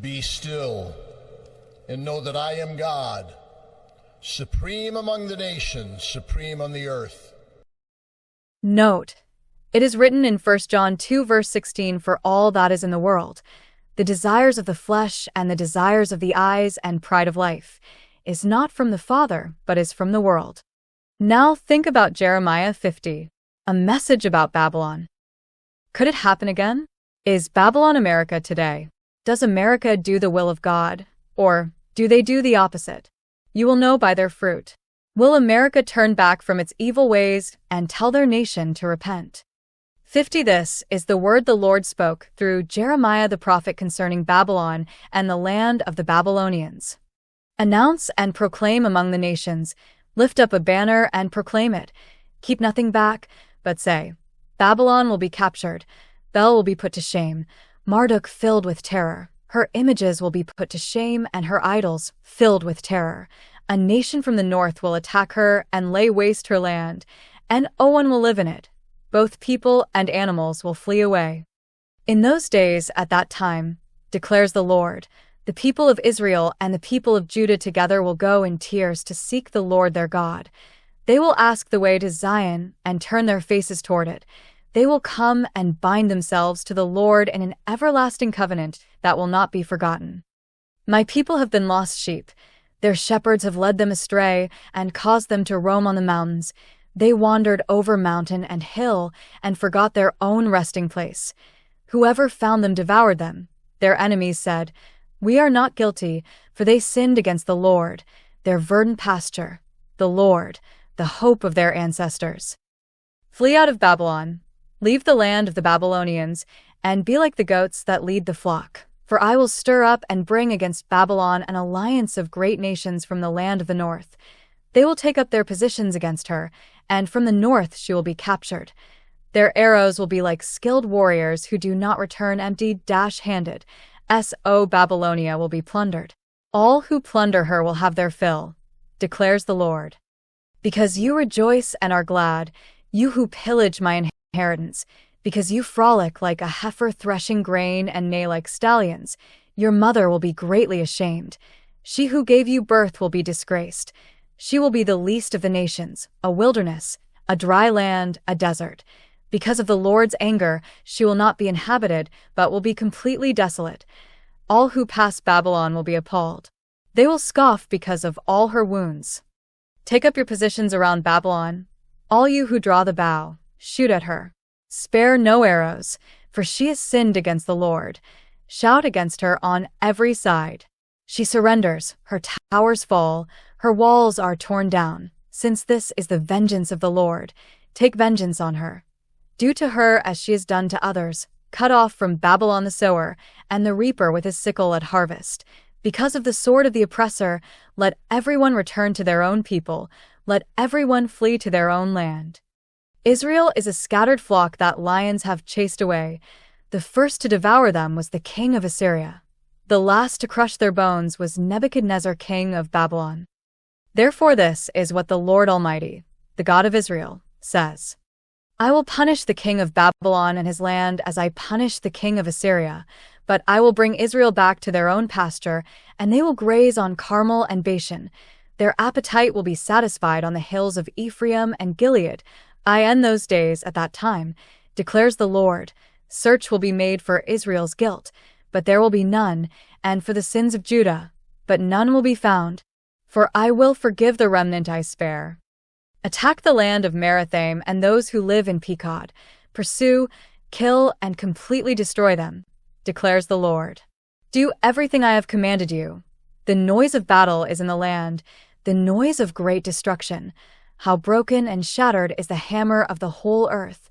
Be still and know that I am God, supreme among the nations, supreme on the earth. Note: it is written in 1 John 2 verse 16, "For all that is in the world, the desires of the flesh and the desires of the eyes and pride of life, is not from the Father, but is from the world." Now think about Jeremiah 50, a message about Babylon. Could it happen again? Is Babylon America today? Does America do the will of God, or do they do the opposite? You will know by their fruit. Will America turn back from its evil ways and tell their nation to repent? 50. This is the word the Lord spoke through Jeremiah the prophet concerning Babylon and the land of the Babylonians. Announce and proclaim among the nations, lift up a banner and proclaim it. Keep nothing back, but say, Babylon will be captured, Bel will be put to shame, Marduk filled with terror. Her images will be put to shame and her idols filled with terror. A nation from the north will attack her and lay waste her land, and no one will live in it. Both people and animals will flee away. In those days, at that time, declares the Lord, the people of Israel and the people of Judah together will go in tears to seek the Lord their God. They will ask the way to Zion and turn their faces toward it. They will come and bind themselves to the Lord in an everlasting covenant that will not be forgotten. My people have been lost sheep. Their shepherds have led them astray and caused them to roam on the mountains. They wandered over mountain and hill and forgot their own resting place. Whoever found them devoured them. Their enemies said, "We are not guilty, for they sinned against the Lord, their verdant pasture, the Lord, the hope of their ancestors." Flee out of Babylon, leave the land of the Babylonians, and be like the goats that lead the flock. For I will stir up and bring against Babylon an alliance of great nations from the land of the north. They will take up their positions against her, and from the north she will be captured. Their arrows will be like skilled warriors who do not return empty-handed. Babylonia will be plundered. All who plunder her will have their fill, declares the Lord. Because you rejoice and are glad, you who pillage my inheritance, because you frolic like a heifer threshing grain and neigh like stallions, your mother will be greatly ashamed. She who gave you birth will be disgraced. She will be the least of the nations, a wilderness, a dry land, a desert. Because of the Lord's anger, she will not be inhabited, but will be completely desolate. All who pass Babylon will be appalled. They will scoff because of all her wounds. Take up your positions around Babylon. All you who draw the bow, shoot at her. Spare no arrows, for she has sinned against the Lord. Shout against her on every side. She surrenders, her towers fall, her walls are torn down. Since this is the vengeance of the Lord, take vengeance on her. Do to her as she has done to others. Cut off from Babylon the sower, and the reaper with his sickle at harvest. Because of the sword of the oppressor, let everyone return to their own people. Let everyone flee to their own land. Israel is a scattered flock that lions have chased away. The first to devour them was the king of Assyria. The last to crush their bones was Nebuchadnezzar, king of Babylon. Therefore this is what the Lord Almighty, the God of Israel, says. I will punish the king of Babylon and his land as I punished the king of Assyria, but I will bring Israel back to their own pasture, and they will graze on Carmel and Bashan. Their appetite will be satisfied on the hills of Ephraim and Gilead. I end those days at that time, declares the Lord. Search will be made for Israel's guilt, but there will be none, and for the sins of Judah, but none will be found. For I will forgive the remnant I spare. Attack the land of Merathaim and those who live in Pekod. Pursue, kill, and completely destroy them, declares the Lord. Do everything I have commanded you. The noise of battle is in the land, the noise of great destruction. How broken and shattered is the hammer of the whole earth.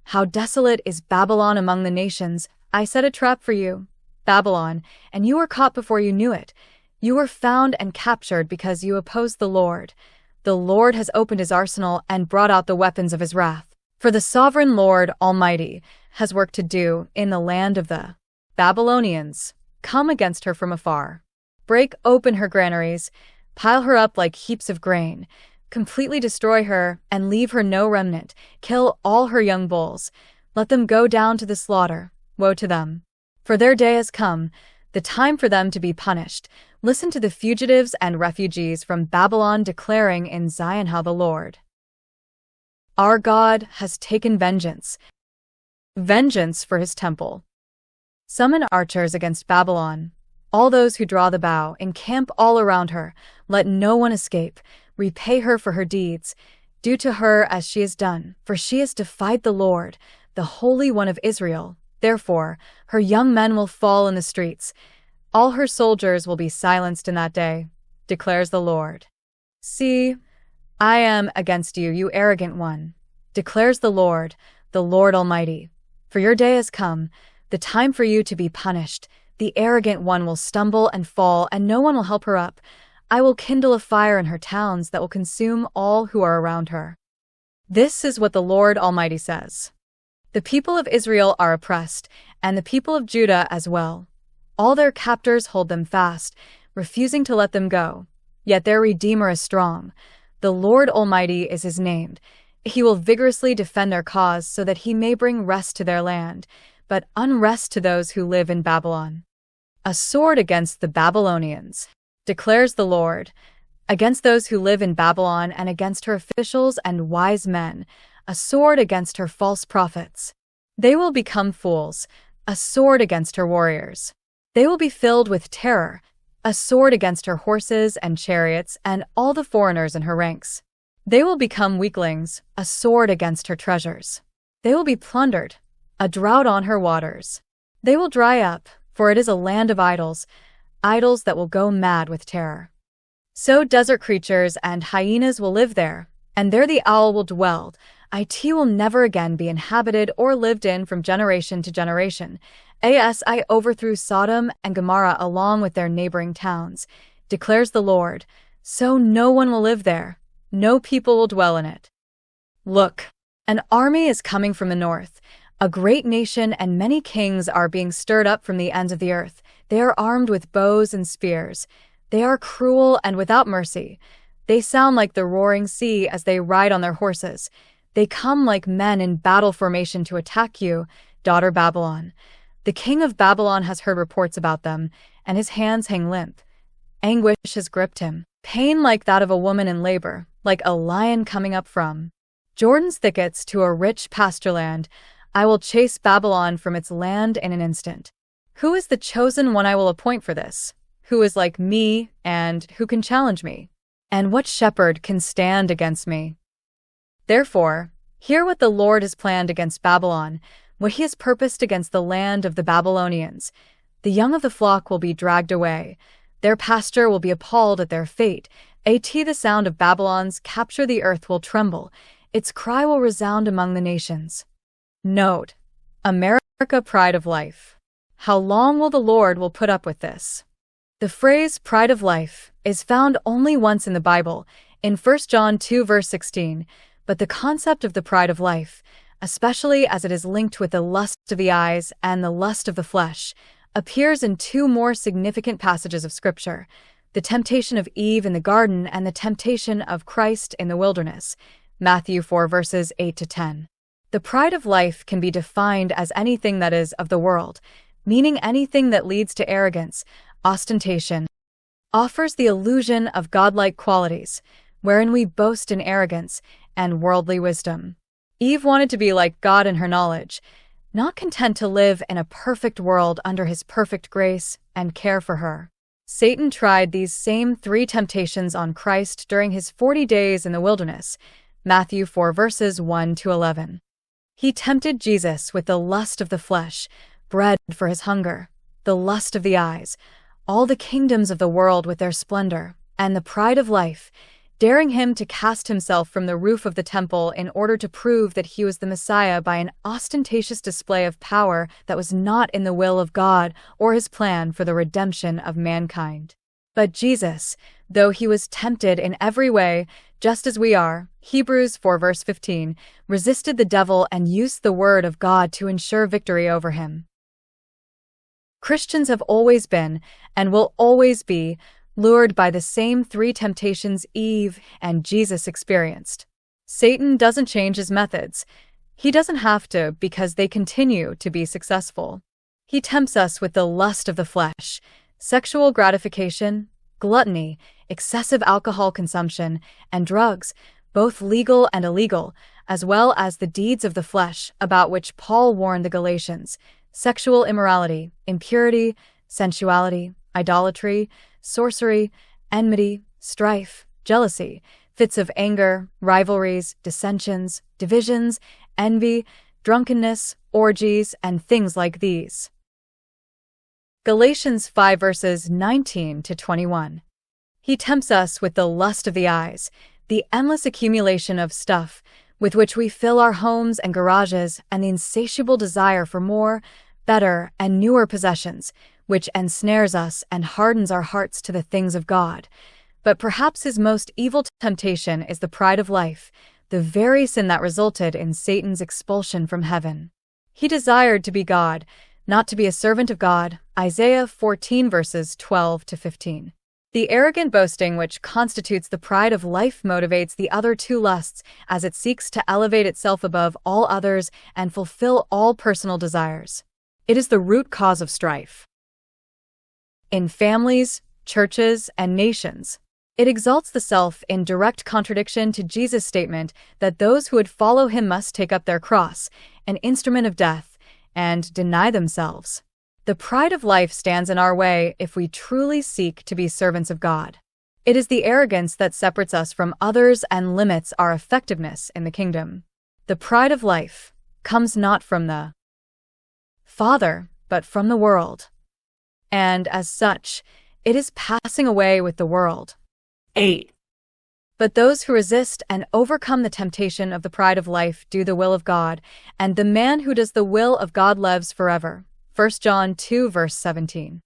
How desolate is Babylon among the nations. I set a trap for you, Babylon, and you were caught before you knew it. You were found and captured because you opposed the Lord. The Lord has opened his arsenal and brought out the weapons of his wrath. For the sovereign Lord Almighty has work to do in the land of the Babylonians. Come against her from afar. Break open her granaries, pile her up like heaps of grain. Completely destroy her and leave her no remnant. Kill all her young bulls. Let them go down to the slaughter. Woe to them. For their day has come. the time for them to be punished. Listen to the fugitives and refugees from Babylon declaring in Zion how the Lord, our God, has taken vengeance for his temple. Summon archers against Babylon. All those who draw the bow, encamp all around her. Let no one escape. Repay her for her deeds. Do to her as she has done, for she has defied the Lord, the Holy One of Israel. Therefore, her young men will fall in the streets. All her soldiers will be silenced in that day, declares the Lord. See, I am against you, you arrogant one, declares the Lord Almighty. For your day has come, the time for you to be punished. The arrogant one will stumble and fall, and no one will help her up. I will kindle a fire in her towns that will consume all who are around her. This is what the Lord Almighty says. The people of Israel are oppressed, and the people of Judah as well. All their captors hold them fast, refusing to let them go. Yet their Redeemer is strong. The Lord Almighty is his name. He will vigorously defend their cause so that he may bring rest to their land, but unrest to those who live in Babylon. A sword against the Babylonians, declares the Lord, against those who live in Babylon and against her officials and wise men, a sword against her false prophets. They will become fools, a sword against her warriors. They will be filled with terror, a sword against her horses and chariots and all the foreigners in her ranks. They will become weaklings, a sword against her treasures. They will be plundered, a drought on her waters. They will dry up, for it is a land of idols, idols that will go mad with terror. So desert creatures and hyenas will live there, and there the owl will dwell. It will never again be inhabited or lived in from generation to generation. I overthrew Sodom and Gomorrah along with their neighboring towns, declares the Lord, so no one will live there, no people will dwell in it. Look, an army is coming from the north. A great nation and many kings are being stirred up from the ends of the earth. They are armed with bows and spears. They are cruel and without mercy. They sound like the roaring sea as they ride on their horses. They come like men in battle formation to attack you, daughter Babylon. The king of Babylon has heard reports about them, and his hands hang limp. Anguish has gripped him, pain like that of a woman in labor, like a lion coming up from Jordan's thickets to a rich pastureland. I will chase Babylon from its land in an instant. Who is the chosen one I will appoint for this? Who is like me, and who can challenge me? And what shepherd can stand against me? Therefore, hear what the Lord has planned against Babylon, what he has purposed against the land of the Babylonians. The young of the flock will be dragged away. Their pasture will be appalled at their fate. The sound of Babylon's capture the earth will tremble. Its cry will resound among the nations. Note, America, pride of life. How long will the Lord put up with this? The phrase pride of life is found only once in the Bible, in 1 John 2 verse 16, but the concept of the pride of life, especially as it is linked with the lust of the eyes and the lust of the flesh, appears in two more significant passages of Scripture, the temptation of Eve in the garden and the temptation of Christ in the wilderness, Matthew 4 verses 8 to 10. The pride of life can be defined as anything that is of the world, meaning anything that leads to arrogance, ostentation, offers the illusion of godlike qualities, wherein we boast in arrogance and worldly wisdom. Eve wanted to be like God in her knowledge, not content to live in a perfect world under his perfect grace and care for her. Satan tried these same three temptations on Christ during his 40 days in the wilderness, Matthew 4 verses 1 to 11. He tempted Jesus with the lust of the flesh, bread for his hunger, the lust of the eyes, all the kingdoms of the world with their splendor, and the pride of life, daring him to cast himself from the roof of the temple in order to prove that he was the Messiah by an ostentatious display of power that was not in the will of God or his plan for the redemption of mankind. But Jesus, though he was tempted in every way, just as we are, Hebrews 4 verse 15, resisted the devil and used the word of God to ensure victory over him. Christians have always been, and will always be, lured by the same three temptations Eve and Jesus experienced. Satan doesn't change his methods. He doesn't have to because they continue to be successful. He tempts us with the lust of the flesh, sexual gratification, gluttony, excessive alcohol consumption, and drugs, both legal and illegal, as well as the deeds of the flesh about which Paul warned the Galatians: sexual immorality, impurity, sensuality, idolatry, sorcery, enmity, strife, jealousy, fits of anger, rivalries, dissensions, divisions, envy, drunkenness, orgies, and things like these. Galatians 5 verses 19 to 21. He tempts us with the lust of the eyes, the endless accumulation of stuff with which we fill our homes and garages, and the insatiable desire for more, better, and newer possessions, which ensnares us and hardens our hearts to the things of God. But perhaps his most evil temptation is the pride of life, the very sin that resulted in Satan's expulsion from heaven. He desired to be God, not to be a servant of God. Isaiah 14 verses 12 to 15. The arrogant boasting which constitutes the pride of life motivates the other two lusts as it seeks to elevate itself above all others and fulfill all personal desires. It is the root cause of strife in families, churches, and nations. It exalts the self in direct contradiction to Jesus' statement that those who would follow him must take up their cross, an instrument of death, and deny themselves. The pride of life stands in our way if we truly seek to be servants of God. It is the arrogance that separates us from others and limits our effectiveness in the kingdom. The pride of life comes not from the Father, but from the world. And as such, it is passing away with the world. 8. But those who resist and overcome the temptation of the pride of life do the will of God, and the man who does the will of God lives forever. 1 John 2 verse 17.